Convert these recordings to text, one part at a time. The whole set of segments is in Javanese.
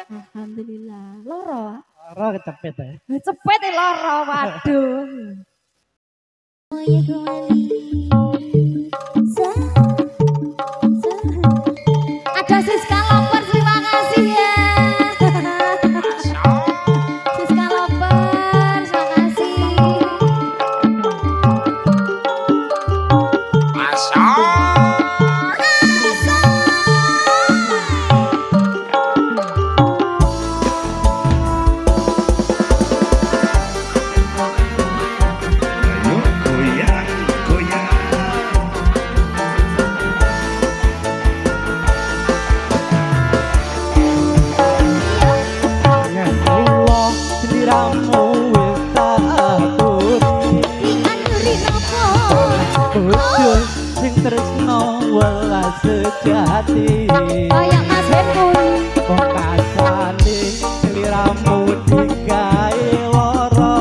Alhamdulillah. Loro. Loro kecepet ya. Cepet ya loro, waduh. Ada Siska Lover, terima kasih ya. Siska Lover, terima kasih. Tresno welas sejati Kayak Mas Henpun kok kasane sliramu digawe lara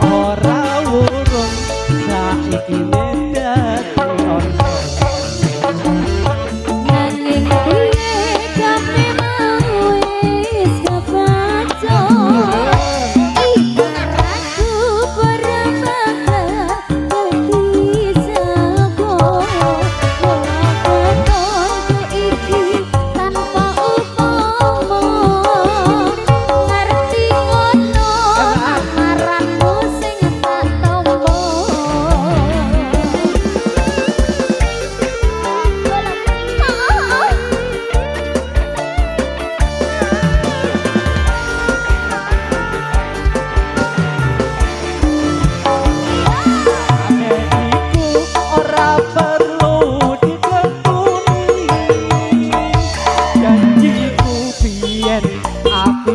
ora wurung saiki dadi orso nanging piye kape mau wis kebaca ibaratku beramah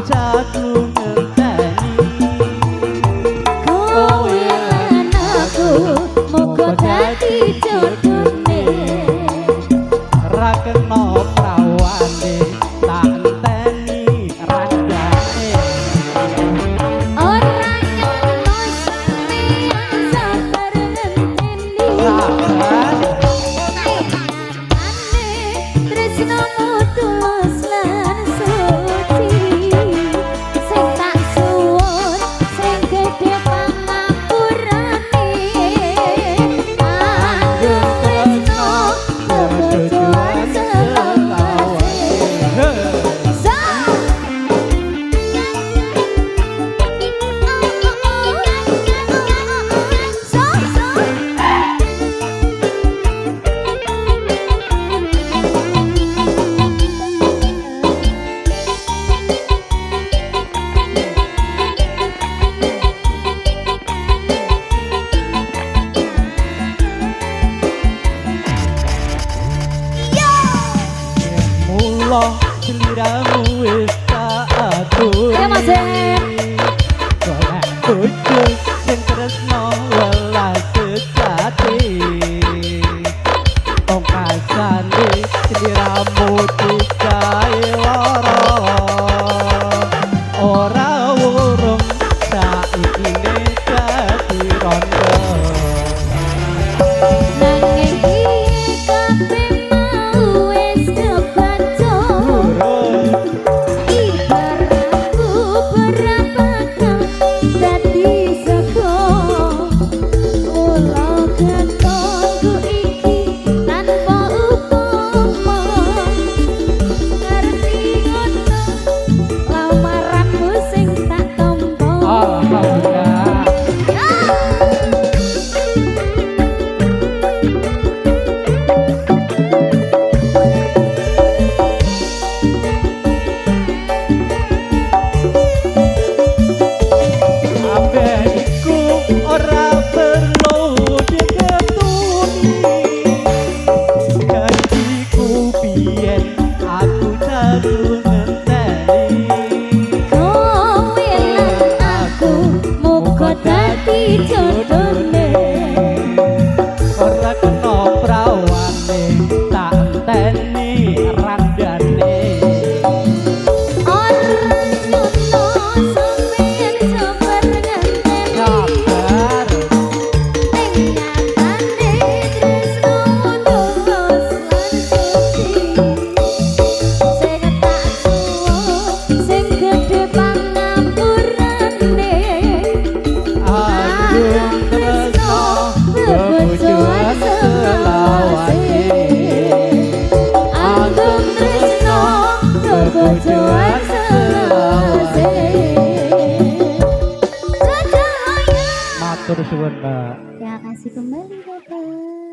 jago ngenteni kowe lan aku moga dadi jodoh Allah seliramu wis tak aturi. Ayo Mas Hen. Golek bojo sing tresno welas sejati. Ongkasane seliramu digawe lara. Ora wurung saiki dadi rondo. Nanging iki kabeh mau wis kebaca. Ibaratku berapa kali dadi sego. Kula ketongku iki tanpa upama. Ngerti ngono lamaranmu sing tak tampa. Alhamdulillah. Iku ora perlu diketuni. Janjiku biyen aku selalu ngenteni. Kowe lan aku muga dadi jodone. Ora kena prawane tak enteni randane. Ora nyono sampeyan sabar ngenteni. Sabar Ning nyatane tresno tulus lan suci. Sing tak suwo sing gedhe pangapurane. agung tresno bebojoan selawase. Agung tresno bebojoan selawase. Matur suwun, Mbak. Terima kasih kembali Bapak.